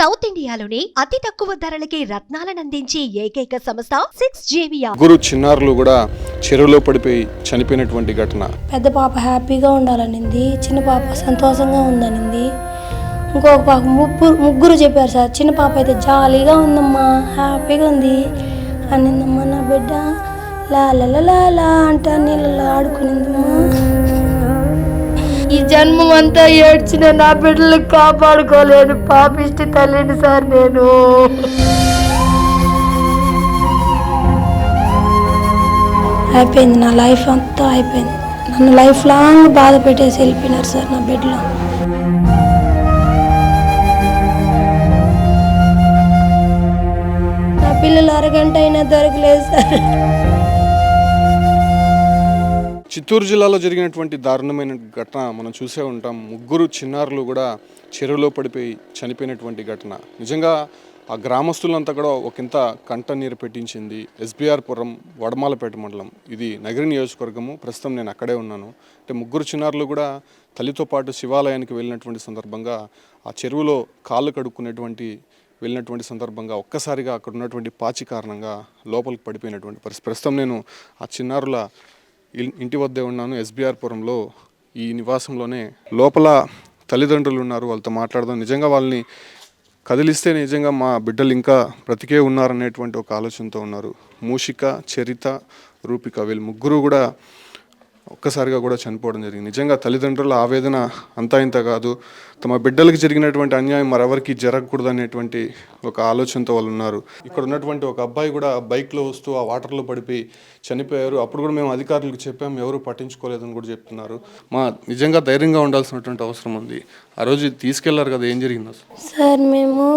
South ఇండియాలోనే అతి తక్కువ ధరలకి రత్నాలనందించే ఏకైక సంస్థ 6JVR. ముగ్గురు చిన్నారులు కూడా చెరువులో పడిపోయి చనిపోయినటువంటి ఘటన. పెద్ద పాప హ్యాపీగా ఉండాలనింది, చిన్న పాప సంతోషంగా ఉందనింది. ఇంకొక పాప ముగ్గురు చెప్పారు సార్. చిన్న పాప అయితే జాలీగా ఉందమ్మా, హ్యాపీగా ఉంది అనిందమ్మా. నా బిడ్డ లా అంట నీళ్ళలో ఆడుకునిందమ్మా. ఈ జన్మం అంతా ఏడ్చిన నా బిడ్డలు కాపాడుకోలేను పాపిష్టి తల్లిని సార్ నేను. అయిపోయింది, నా లైఫ్ అంతా అయిపోయింది. నన్ను లైఫ్ లాంగ్ బాధ పెట్టేసి వెళ్ళిపోయినారు సార్ నా బెడ్లో. నా పిల్లలు అరగంట అయినా దొరకలేదు సార్. చిత్తూరు జిల్లాలో జరిగినటువంటి దారుణమైన ఘటన మనం చూసే ఉంటాం. ముగ్గురు చిన్నారులు కూడా చెరువులో పడిపోయి చనిపోయినటువంటి ఘటన. నిజంగా ఆ గ్రామస్తులంతా కూడా ఒకంత కంట నీరు పెట్టించింది. SBR పురం వడమాలపేట మండలం, ఇది నగరి నియోజకవర్గము. ప్రస్తుతం నేను అక్కడే ఉన్నాను. అంటే ముగ్గురు చిన్నారులు కూడా తల్లితో పాటు శివాలయానికి వెళ్ళినటువంటి సందర్భంగా ఆ చెరువులో కాళ్ళు కడుక్కునేటువంటి వెళ్ళినటువంటి సందర్భంగా ఒక్కసారిగా అక్కడ ఉన్నటువంటి పాచి కారణంగా లోపలికి పడిపోయినటువంటి పరిస్థితి. ప్రస్తుతం నేను ఆ చిన్నారుల ఇంటి వద్దే ఉన్నాను, SBR పురంలో. ఈ నివాసంలోనే లోపల తల్లిదండ్రులు ఉన్నారు, వాళ్ళతో మాట్లాడదాం. నిజంగా వాళ్ళని కదిలిస్తే నిజంగా మా బిడ్డలు ఇంకా బ్రతికే ఉన్నారనేటువంటి ఒక ఆలోచనతో ఉన్నారు. మూషిక, చరిత, రూపిక, వీళ్ళు ముగ్గురు కూడా ఒక్కసారిగా కూడా చనిపోవడం జరిగింది. నిజంగా తల్లిదండ్రుల ఆవేదన అంతా ఇంత కాదు. తమ బిడ్డలకి జరిగినటువంటి అన్యాయం మరెవరికి జరగకూడదు అనేటువంటి ఒక ఆలోచనతో వాళ్ళు ఉన్నారు. ఇక్కడ ఉన్నటువంటి ఒక అబ్బాయి కూడా బైక్లో వస్తూ ఆ వాటర్లో పడిపోయి చనిపోయారు. అప్పుడు కూడా మేము అధికారులకు చెప్పాము, ఎవరు పట్టించుకోలేదని కూడా చెప్తున్నారు. నిజంగా ధైర్యంగా ఉండాల్సినటువంటి అవసరం ఉంది. ఆ రోజు తీసుకెళ్లారు కదా, ఏం జరిగింది సార్? మేము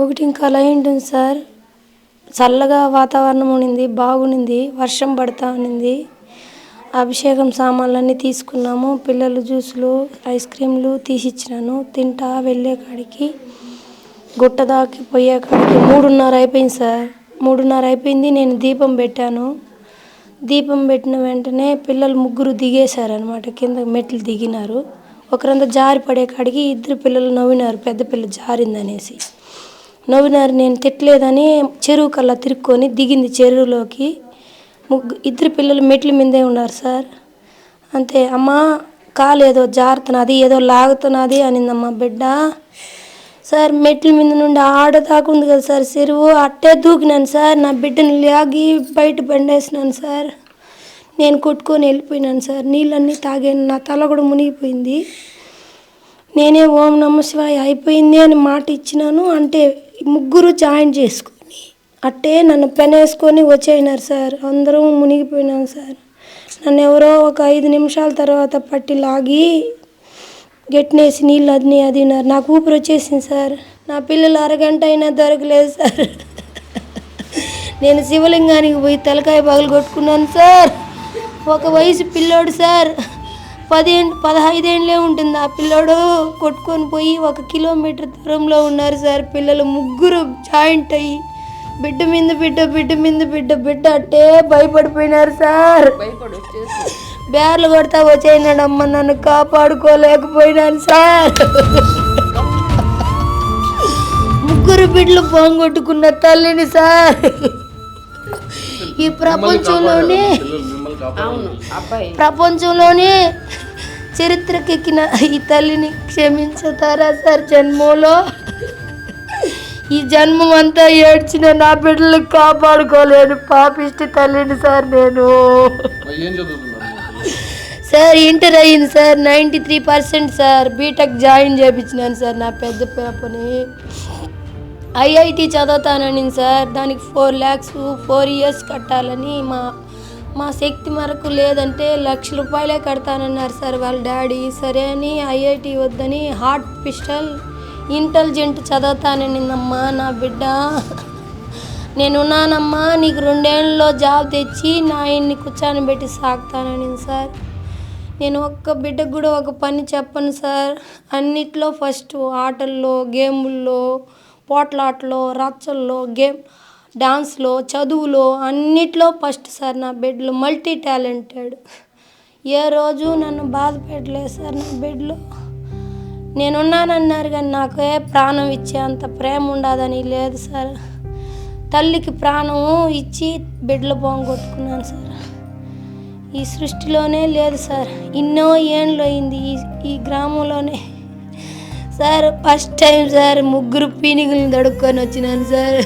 1:15 అయింటుంది సార్. చల్లగా వాతావరణం ఉండింది, బాగుండింది, వర్షం పడతా ఉన్నింది. అభిషేకం సామాన్లన్నీ తీసుకున్నాము. పిల్లలు జ్యూసులు, ఐస్ క్రీమ్లు తీసిచ్చినాను. తింటా వెళ్ళే కాడికి గుట్ట దాకి పోయే కాడికి 3:30 అయిపోయింది సార్. 3:30 అయిపోయింది. నేను దీపం పెట్టాను. దీపం పెట్టిన వెంటనే పిల్లలు ముగ్గురు దిగేశారనమాట. కింద మెట్లు దిగినారు. ఒకరంతా జారి పడే కాడికి 2 పిల్లలు నవ్వినారు, పెద్ద పిల్ల జారిందనేసి నవ్వినారు. నేను తిట్టలేదని చెరువు కల్లా తిరుక్కొని దిగింది చెరువులోకి. 2 పిల్లలు మెట్ల మీదే ఉన్నారు సార్. అంతే, అమ్మ కాలు ఏదో జారుతున్నది, ఏదో లాగుతున్నది అనిందమ్మ బిడ్డ. సార్ మెట్ల మీద నుండి ఆడదాకుంది కదా సార్ చెరువు, అట్టే దూకినాను సార్. నా బిడ్డని లాగి బయట బండేసినాను సార్. నేను కొట్టుకొని వెళ్ళిపోయినాను సార్. నీళ్ళన్నీ తాగాను, నా తల కూడా మునిగిపోయింది. నేనే ఓం నమ శివాయ అయిపోయింది అని మాట ఇచ్చినాను. అంటే ముగ్గురు జాయిన్ చేసుకుని అట్టే నన్ను పెనేసుకొని వచ్చేయినారు సార్. అందరం మునిగిపోయినాం సార్. నన్ను ఎవరో ఒక 5 నిమిషాల తర్వాత పట్టి లాగి గట్టినేసి నీళ్ళు అదినారు. నాకు ఊపిరి వచ్చేసింది సార్. నా పిల్లలు అరగంట అయినా దొరకలేదు సార్. నేను శివలింగానికి పోయి తలకాయ పగలు కొట్టుకున్నాను సార్. ఒక వయసు పిల్లోడు సార్, 15 ఏళ్ళే ఉంటుంది ఆ పిల్లోడు. కొట్టుకొని పోయి 1 కిలోమీటర్ దూరంలో ఉన్నారు సార్. పిల్లలు ముగ్గురు జాయింట్ అయ్యి బిడ్డ బిడ్డ అట్టే భయపడిపోయినారు సార్. బేర్లు కొడతా వచ్చేయినాడమ్మ, నన్ను కాపాడుకోలేకపోయినాను సార్. ముగ్గురు బిడ్డలు పోంగొట్టుకున్న తల్లిని సార్. ఈ ప్రపంచంలోనే చరిత్రకెక్కిన ఈ తల్లిని క్షమించుతారా సార్? జన్మలో ఈ జన్మం అంతా ఏడ్చిన నా బిడ్డలు కాపాడుకోలేను పాపిష్టి తల్లిని సార్ నేను. సార్ ఇంటర్ అయ్యింది సార్, 93% సార్. బీటెక్ జాయిన్ చేయించినాను సార్. నా పెద్ద పాపని IIT చదువుతానని సార్. దానికి 4 lakhs 4 years కట్టాలని మా శక్తి మరకు లేదంటే 1,00,000 రూపాయలే కడతానన్నారు సార్ వాళ్ళ డాడీ. సరే అని IIT వద్దని హార్ట్ పిస్టల్ ఇంటెలిజెంట్ చదువుతాననిందమ్మా నా బిడ్డ. నేనున్నానమ్మా, నీకు 2 ఏళ్ళలో జాబ్ తెచ్చి నా ఆయన్ని కూర్చొని సాగుతానని సార్. నేను ఒక్క బిడ్డకు కూడా ఒక పని చెప్పను సార్. అన్నిట్లో ఫస్ట్, ఆటల్లో, గేముల్లో, పోట్లాట్లో, రచ్చల్లో, డాన్స్లో, చదువులో అన్నిట్లో ఫస్ట్ సార్. నా బిడ్డలు మల్టీ టాలెంటెడ్. ఏ రోజు నన్ను బాధ పెట్టలేదు సార్. నా బిడ్డలు నేనున్నానన్నారు కానీ నాకు ప్రాణం ఇచ్చే అంత ప్రేమ ఉండదని లేదు సార్. తల్లికి ప్రాణం ఇచ్చి బిడ్డలు పోగొట్టుకున్నాను సార్. ఈ సృష్టిలోనే లేదు సార్. ఎన్నో ఏండ్లు అయింది ఈ గ్రామంలోనే సార్. ఫస్ట్ టైం సార్ 3 పీనిగులను దడుక్కొని వచ్చినాను సార్.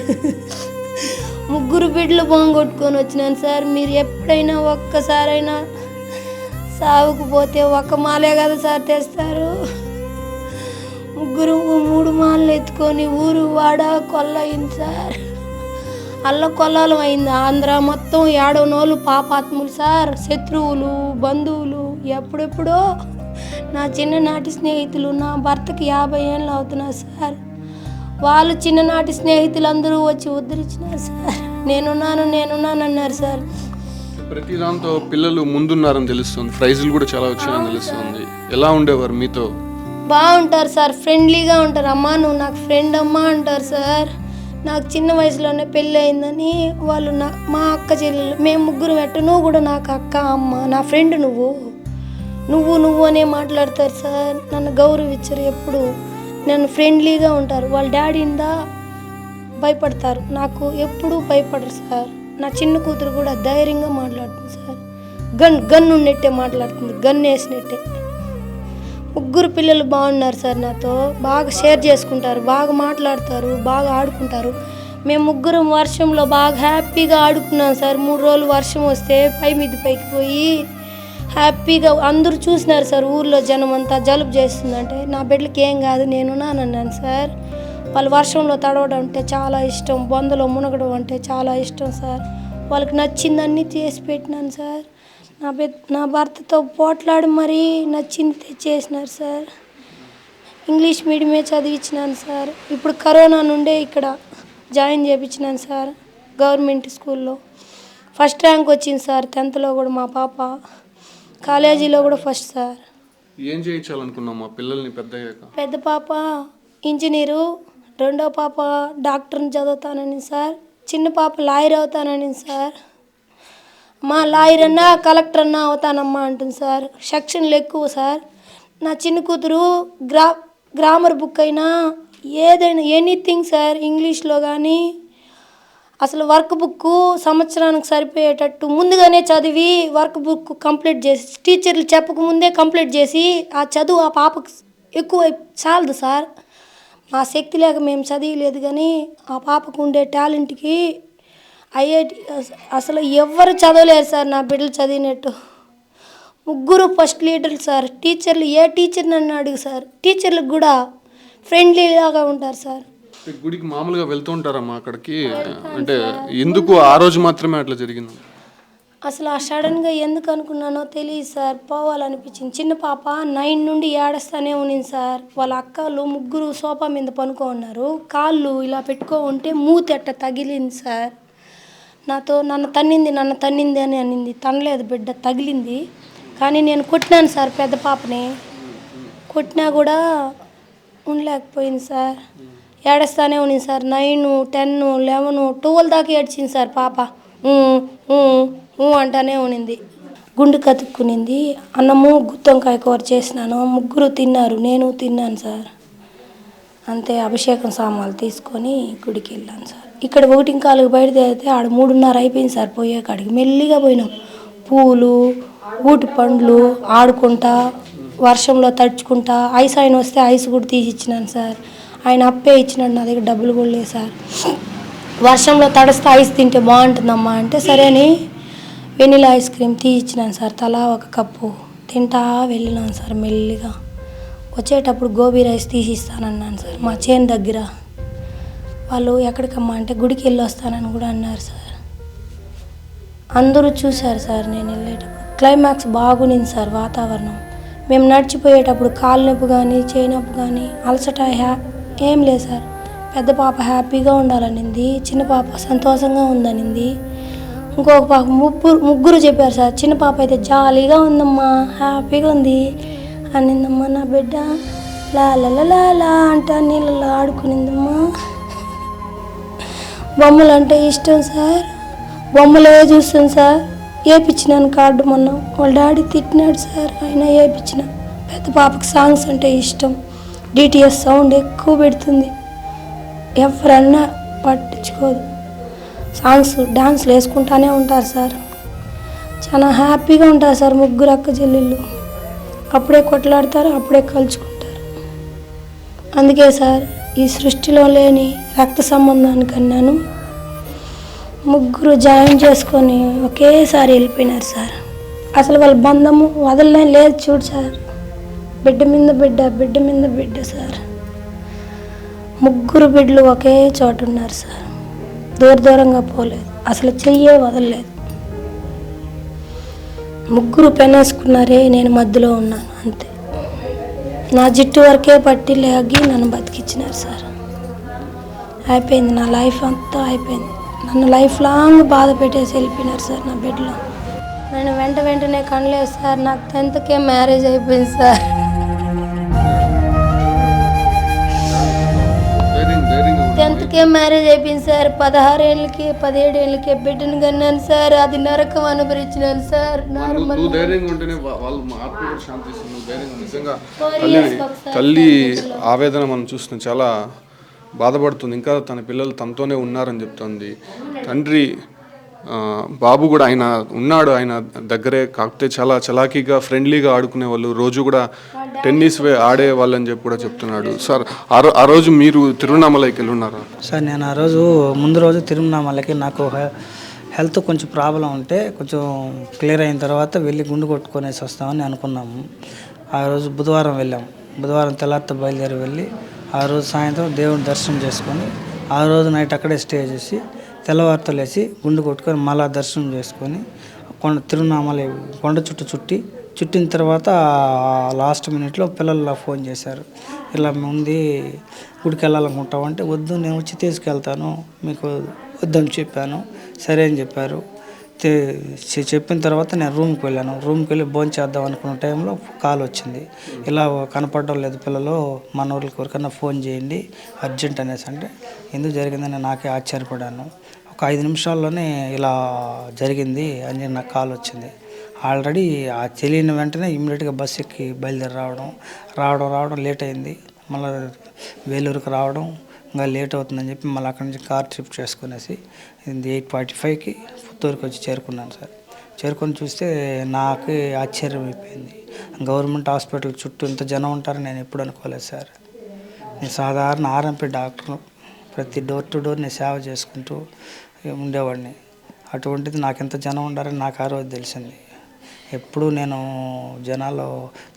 3 బిడ్డలు పోగొట్టుకొని వచ్చినాను సార్. మీరు ఎప్పుడైనా ఒక్కసారైనా సాగుకు పోతే ఒక మాలే కదా సార్ తెస్తారు. 3 మాలలు ఎత్తుకొని ఊరు వాడ కొల్ల అయింది సార్. అల్ల కొల్లాలం అయింది. ఆంధ్ర మొత్తం ఏడవనోళ్ళు పాపాత్ములు సార్, శత్రువులు, బంధువులు. ఎప్పుడెప్పుడో నా చిన్ననాటి స్నేహితులు, నా భర్తకి 50 ఏళ్ళు అవుతున్నారు సార్. వాళ్ళు చిన్ననాటి స్నేహితులందరూ వచ్చి ఉద్ధరించినారు సార్. నేనున్నాను అన్నారు సార్. ప్రతి దాంతో పిల్లలు ముందున్నారని తెలుస్తుంది, ప్రైజులు కూడా చాలా వచ్చాయని తెలుస్తుంది. ఎలా ఉండేవారు మీతో? బాగుంటారు సార్, ఫ్రెండ్లీగా ఉంటారు. అమ్మా నువ్వు నాకు ఫ్రెండ్ అమ్మా అంటారు సార్. నాకు చిన్న వయసులోనే పెళ్ళి అయిందని వాళ్ళు మా అక్క చెల్లెలు మేము 3 పెట్ట, నువ్వు కూడా నాకు అక్క అమ్మ, నా ఫ్రెండ్ నువ్వు అనే మాట్లాడతారు సార్. నన్ను గౌరవించరు, ఎప్పుడు నన్ను ఫ్రెండ్లీగా ఉంటారు. వాళ్ళ డాడీందా భయపడతారు, నాకు ఎప్పుడూ భయపడరు సార్. నా చిన్న కూతురు కూడా ధైర్యంగా మాట్లాడుతుంది సార్. గన్ ఉన్నట్టే మాట్లాడుతుంది, గన్ వేసినట్టే. 3 పిల్లలు బాగున్నారు సార్. నాతో బాగా షేర్ చేసుకుంటారు, బాగా మాట్లాడతారు, బాగా ఆడుకుంటారు. మేము 3 వర్షంలో బాగా హ్యాపీగా ఆడుకున్నాం సార్. 3 రోజులు వర్షం వస్తే పైకి పోయి హ్యాపీగా అందరూ చూసినారు సార్. ఊర్లో జనం అంతా జలుబు చేస్తుందంటే నా బిడ్డలకి ఏం కాదు నేనున్నానన్నాను సార్. వాళ్ళు వర్షంలో తడవడం అంటే చాలా ఇష్టం, బొందలో మునగడం అంటే చాలా ఇష్టం సార్. వాళ్ళకి నచ్చిందన్నీ చేసి పెట్టినాను సార్. నా భర్తతో పోట్లాడి మరీ నచ్చింది తెచ్చేసినారు సార్. ఇంగ్లీష్ మీడియమే చదివించినాను సార్. ఇప్పుడు కరోనా నుండే ఇక్కడ జాయిన్ చేయించినాను సార్ గవర్నమెంట్ స్కూల్లో. ఫస్ట్ ర్యాంక్ వచ్చింది సార్. 10th కూడా మా పాప, కాలేజీలో కూడా ఫస్ట్ సార్. ఏం చేయించాలనుకున్నాం మా పిల్లల్ని పెద్ద పాప ఇంజనీరు, రెండో పాప డాక్టర్ని చదువుతానని సార్. చిన్న పాప లాయర్ అవుతానని సార్. మా లాయర్ అన్నా కలెక్టర్ అన్నా అవుతానమ్మా అంటుంది సార్. సెక్షన్లు ఎక్కువ సార్. నా చిన్న కూతురు గ్రామర్ బుక్ అయినా ఏదైనా ఎనీథింగ్ సార్ ఇంగ్లీష్లో కానీ అసలు వర్క్ బుక్ సంవత్సరానికి సరిపోయేటట్టు ముందుగానే చదివి వర్క్ బుక్ కంప్లీట్ చేసి టీచర్లు చెప్పకముందే కంప్లీట్ చేసి ఆ చదువు ఆ పాపకు ఎక్కువ చాలదు సార్. మా శక్తి లేక మేము చదివలేదు కానీ ఆ పాపకు ఉండే టాలెంట్కి ఐఐటి అసలు ఎవ్వరు చదవలేరు సార్ నా బిడ్డలు చదివినట్టు. 3 ఫస్ట్ లీడర్లు సార్. టీచర్లు ఏ టీచర్ నన్ను అడుగు సార్. టీచర్లకు కూడా ఫ్రెండ్లీలాగా ఉంటారు సార్. గుడికి మామూలుగా వెళ్తూ ఉంటారమ్మా అక్కడికి, అంటే ఎందుకు ఆ రోజు మాత్రమే అట్లా జరిగింది? అసలు ఆ సడన్గా ఎందుకు అనుకున్నానో తెలియదు సార్. పోవాలనిపించింది. చిన్న పాప 9 నుండి ఏడుస్తూనే ఉన్నింది సార్. వాళ్ళ అక్కలు 3 సోఫా మీద పనుకో ఉన్నారు. కాళ్ళు ఇలా పెట్టుకో ఉంటే మూతెట్ట తగిలింది సార్. నన్ను తన్నింది అని అనింది. తనలేదు బిడ్డ, తగిలింది. కానీ నేను కొట్టినాను సార్ పెద్ద పాపని. కొట్టినా కూడా ఉండలేకపోయింది సార్. ఏడుస్తూనే ఉన్నింది సార్. 9, 10, 11, 12 దాకా ఏడ్చింది సార్ పాప. అంటానే ఉన్నింది. గుండు కతుక్కునింది. అన్నము గుత్తొంకాయ కూర చేసినాను. 3 తిన్నారు, నేను తిన్నాను సార్. అంతే. అభిషేకం సామాన్లు తీసుకొని గుడికి వెళ్ళాను సార్. ఇక్కడ 1:15 బయటదేరితే ఆడ 3:30 అయిపోయింది సార్. పోయే కాడికి మెల్లిగా పోయినాం. పూలు, ఊటి పండ్లు ఆడుకుంటా, వర్షంలో తడుచుకుంటా. ఐస్ ఆయన వస్తే ఐస్ కూడా తీసి ఇచ్చినాను సార్. ఆయన అప్పే ఇచ్చినాడు, నా దగ్గర డబ్బులు కూడా లేదు సార్. వర్షంలో తడిస్తే ఐస్ తింటే బాగుంటుందమ్మా అంటే సరే అని వెనిలా ఐస్ క్రీమ్ తీసిచ్చినాను సార్. తలా 1 కప్పు తింటా వెళ్ళినాను సార్. మెల్లిగా వచ్చేటప్పుడు గోబీ రైస్ తీసి ఇస్తానన్నాను సార్. మా చేను దగ్గర వాళ్ళు ఎక్కడికమ్మా అంటే గుడికి వెళ్ళి వస్తానని కూడా అన్నారు సార్. అందరూ చూశారు సార్ నేను వెళ్ళేటప్పుడు. క్లైమాక్స్ బాగునింది సార్ వాతావరణం. మేము నడిచిపోయేటప్పుడు కాలు నొప్పి కానీ చేయి నొప్పి కానీ అలసట ఏం లేదు సార్. పెద్ద పాప హ్యాపీగా ఉండాలనింది, చిన్న పాప సంతోషంగా ఉందనింది. ఇంకొక పాప 3 చెప్పారు సార్. చిన్న పాప అయితే జాలీగా ఉందమ్మా, హ్యాపీగా ఉంది అనిందమ్మా. నా బిడ్డ లా అంట నీళ్ళలో ఆడుకునిందమ్మా. బొమ్మలు అంటే ఇష్టం సార్. బొమ్మలే చూస్తాను సార్. వేయించినాను కార్డు మొన్న. వాళ్ళ డాడీ తిట్టినాడు సార్, అయినా వేయించిన. పెద్ద పాపకి సాంగ్స్ అంటే ఇష్టం. డిటిఎస్ సౌండ్ ఎక్కువ పెడుతుంది, ఎవరన్నా పట్టించుకోదు. సాంగ్స్ డాన్స్లు వేసుకుంటానే ఉంటారు సార్. చాలా హ్యాపీగా ఉంటారు సార్ ముగ్గురు అక్క చెల్లెళ్ళు. అప్పుడే కొట్లాడతారు, అప్పుడే కలుచుకుంటారు. అందుకే సార్ ఈ సృష్టిలో లేని రక్త సంబంధానికన్నాను ముగ్గురు జాయిన్ చేసుకొని ఒకేసారి వెళ్ళిపోయినారు సార్. అసలు వాళ్ళ బంధము వదలనే లేదు చూడు సార్. బిడ్డ మీద బిడ్డ, బిడ్డ మీద బిడ్డ సార్. ముగ్గురు బిడ్డలు ఒకే చోట ఉన్నారు సార్. దూరంగా పోలేదు, అసలు చెయ్యే వదలలేదు. ముగ్గురు పెనేసుకున్నారే, నేను మధ్యలో ఉన్నాను అంతే. నా జిట్టు వరకే పట్టి లాగి నన్ను బతికిచ్చినారు సార్. అయిపోయింది, నా లైఫ్ అంతా అయిపోయింది. నన్ను లైఫ్ లాంగ్ బాధ పెట్టేసి వెళ్ళిపోయినారు సార్ నా బెడ్లో. నేను వెంటనే కనలేదు సార్. నాకు 10th మ్యారేజ్ అయిపోయింది సార్. 10th మ్యారేజ్ అయిపోయింది సార్. 16 ఏళ్ళకి 17 ఏళ్ళకి బిడ్డను కన్నాను సార్. అది నరకం అనుభరించినాను సార్. తల్లి ఆవేదన మనం చూస్తున్నాం, చాలా బాధపడుతుంది. ఇంకా తన పిల్లలు తనతోనే ఉన్నారని చెప్తుంది. తండ్రి బాబు కూడా ఆయన ఉన్నాడు, ఆయన దగ్గరే. కాకపోతే చాలా చలాకీగా ఫ్రెండ్లీగా ఆడుకునే వాళ్ళు, రోజు కూడా టెన్నిస్ ఆడే వాళ్ళని చెప్పి కూడా చెప్తున్నాడు. సార్ ఆ రోజు మీరు తిరువణామలైకి వెళ్ళి ఉన్నారా? సార్ నేను ఆ రోజు ముందు రోజు తిరువణామలకి నాకు హెల్త్ కొంచెం ప్రాబ్లం ఉంటే కొంచెం క్లియర్ అయిన తర్వాత వెళ్ళి గుండు కొట్టుకొనేసి వస్తామని అనుకున్నాము. ఆ రోజు బుధవారం వెళ్ళాము. బుధవారం తెల్లారితో బయలుదేరి వెళ్ళి ఆ రోజు సాయంత్రం దేవుని దర్శనం చేసుకొని ఆ రోజు నైట్ అక్కడే స్టే చేసి తెల్లవారితో లేచి గుండు కొట్టుకొని మళ్ళా దర్శనం చేసుకొని తిరువణామలై కొండ చుట్టిన తర్వాత లాస్ట్ మినిట్లో పిల్లలు ఫోన్ చేశారు, ఇలా ఉంది గుడికి వెళ్ళాలనుకుంటామంటే, వద్దు నేను వచ్చి తీసుకెళ్తాను, మీకు వద్దని చెప్పాను. సరే అని చెప్పారు. చెప్పిన తర్వాత నేను రూమ్కి వెళ్ళాను. రూమ్కి వెళ్ళి భోజనం చేద్దాం అనుకున్న టైంలో కాల్ వచ్చింది, ఇలా కనపడడం లేదు పిల్లలు, మన ఊరికి ఎవరికన్నా ఫోన్ చేయండి అర్జెంట్ అనేసి. అంటే ఎందుకు జరిగిందని నాకే ఆశ్చర్యపడాను. ఒక 5 నిమిషాల్లోనే ఇలా జరిగింది అని నాకు కాల్ వచ్చింది. ఆల్రెడీ ఆ తెలియని వెంటనే ఇమ్మీడియట్గా బస్ ఎక్కి బయలుదేరి రావడం లేట్ అయింది. మళ్ళీ వేలూరుకి రావడం ఇంకా లేట్ అవుతుందని చెప్పి మళ్ళీ అక్కడి నుంచి కార్ ట్రిప్ చేసుకునేసి 8:45కి పుత్తూరుకి వచ్చి చేరుకున్నాను సార్. చేరుకొని చూస్తే నాకు ఆశ్చర్యం అయిపోయింది. గవర్నమెంట్ హాస్పిటల్ చుట్టూ ఇంత జనం ఉంటారని నేను ఎప్పుడు అనుకోలేదు సార్. నేను సాధారణ ఆర్ఎంపీ డాక్టర్ను, ప్రతి డోర్ టు డోర్ నేను సేవ చేసుకుంటూ ఉండేవాడిని. అటువంటిది నాకు ఎంత జనం ఉండారని నాకు ఆ రోజు తెలిసింది. ఎప్పుడు నేను జనాల్లో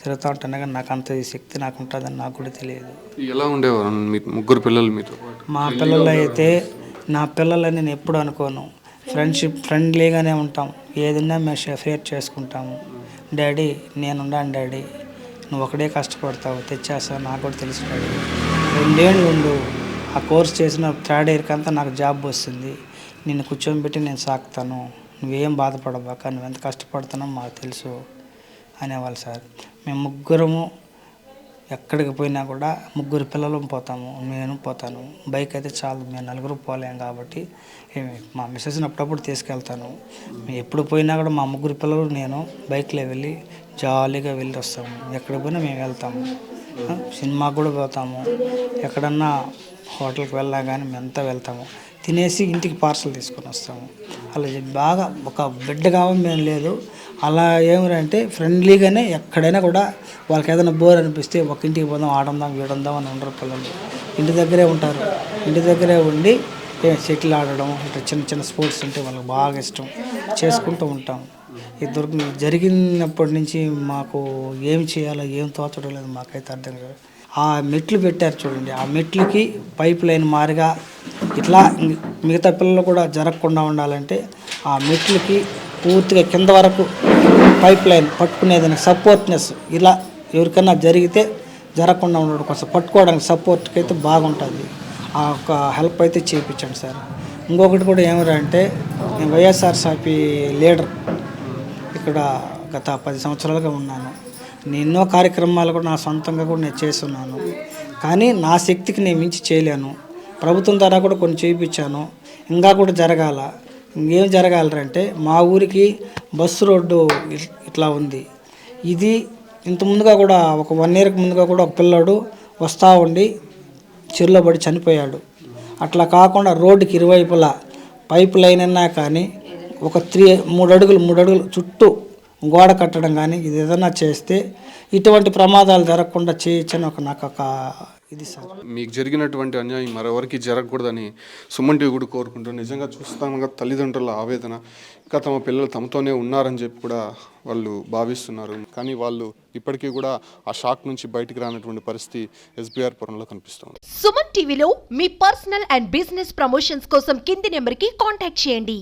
తిరుగుతూ ఉంటాను కానీ నాకు అంత శక్తి నాకు ఉంటుందని నాకు కూడా తెలియదు. ఎలా ఉండేవారు ముగ్గురు పిల్లలు మీతో? మా పిల్లలు అయితే, నా పిల్లలని నేను ఎప్పుడు అనుకోను. ఫ్రెండ్లీగానే ఉంటాం, ఏదన్నా మేము షేర్ చేసుకుంటాము. డాడీ నేనున్నాను డాడీ, నువ్వు ఒకడే కష్టపడతావు, తెచ్చేస్తావు, నాకు కూడా తెలుసు డాడీ. 2 ఏళ్ళు ఉండు, ఆ కోర్స్ చేసిన 3rd ఇయర్కి అంతా నాకు జాబ్ వస్తుంది, నిన్ను కూర్చోబెట్టి నేను సాకుతాను, నువ్వేం బాధపడబాక, నువ్వు ఎంత కష్టపడుతున్నావు మాకు తెలుసు అనేవాళ్ళు సార్. మేము ముగ్గురము ఎక్కడికి పోయినా కూడా ముగ్గురు పిల్లలు పోతాము, నేను పోతాను. బైక్ అయితే చాలు, మేము 4 పోలేం కాబట్టి మా మిస్సెస్ని అప్పుడప్పుడు తీసుకెళ్తాను. మేము ఎప్పుడు పోయినా కూడా మా ముగ్గురు పిల్లలు నేను బైక్లో వెళ్ళి జాలీగా వెళ్ళి వస్తాము. ఎక్కడికి పోయినా మేము వెళ్తాము. సినిమాకి కూడా పోతాము, ఎక్కడన్నా హోటల్కి వెళ్ళా కానీ మేమంతా వెళ్తాము. తినేసి ఇంటికి పార్సల్ తీసుకొని వస్తాము. అలా బాగా ఒక బిడ్డగా మేము లేదు. అలా ఏమిటంటే ఫ్రెండ్లీగానే ఎక్కడైనా కూడా వాళ్ళకి ఏదైనా బోర్ అనిపిస్తే ఒక ఇంటికి పోదాం, ఆడందాం వీడందాం అని ఉండరు పిల్లలు. ఇంటి దగ్గరే ఉంటారు. ఇంటి దగ్గరే ఉండి షటిల్ ఆడడం, ఇట్లా చిన్న స్పోర్ట్స్ ఉంటే వాళ్ళకి బాగా ఇష్టం, చేసుకుంటూ ఉంటాం. ఇద్దరు జరిగినప్పటి నుంచి మాకు ఏం చేయాలో ఏం తోచడం లేదు, మాకైతే అర్థం కాదు. ఆ మెట్లు పెట్టారు చూడండి, ఆ మెట్లకి పైప్ లైన్ మారిగా ఇట్లా మిగతా పిల్లలు కూడా జరగకుండా ఉండాలంటే ఆ మెట్లకి పూర్తిగా కింద వరకు పైప్ లైన్ పట్టుకునేదానికి సపోర్ట్నెస్, ఇలా ఎవరికైనా జరిగితే జరగకుండా ఉండడం కోసం పట్టుకోవడానికి సపోర్ట్కి అయితే బాగుంటుంది. ఆ ఒక హెల్ప్ అయితే చేయించండి సార్. ఇంకొకటి కూడా ఏమిటంటే, నేను వైఎస్ఆర్సీపీ లీడర్ ఇక్కడ గత 10 సంవత్సరాలుగా ఉన్నాను. నేను ఎన్నో కార్యక్రమాలు కూడా నా సొంతంగా కూడా నేను చేస్తున్నాను. కానీ నా శక్తికి నేను మించి చేయలేను. ప్రభుత్వం ద్వారా కూడా కొన్ని చేయించాను, ఇంకా కూడా జరగాల. ఇంకేం జరగాలంటే, మా ఊరికి బస్సు రోడ్డు ఇట్లా ఉంది. ఇది ఇంత ముందుగా కూడా ఒక 1 ఇయర్కి ముందుగా కూడా ఒక పిల్లాడు వస్తూ ఉండి చెరులో పడి చనిపోయాడు. అట్లా కాకుండా రోడ్డుకి ఇరువైపులా పైప్ లైన్ అన్నా కానీ ఒక 3 అడుగులు చుట్టూ గోడ కట్టడం కానీ ఇది ఏదైనా చేస్తే ఇటువంటి ప్రమాదాలు జరగకుండా చేయొచ్చని నాకు ఒక ఇది సార్. మీకు జరిగినటువంటి అన్యాయం మరెవరికి జరగకూడదని సుమన్ టీవీ కూడా కోరుకుంటారు. నిజంగా చూస్తానుగా తల్లిదండ్రుల ఆవేదన, ఇంకా తమ పిల్లలు తమతోనే ఉన్నారని చెప్పి కూడా వాళ్ళు భావిస్తున్నారు. కానీ వాళ్ళు ఇప్పటికీ కూడా ఆ షాక్ నుంచి బయటికి రానటువంటి పరిస్థితి ఎస్బీఆర్ పురంలో కనిపిస్తుంది. సుమన్ టీవీలో మీ పర్సనల్ అండ్ బిజినెస్ ప్రమోషన్స్ కోసం కింది నెంబర్కి కాంటాక్ట్ చేయండి.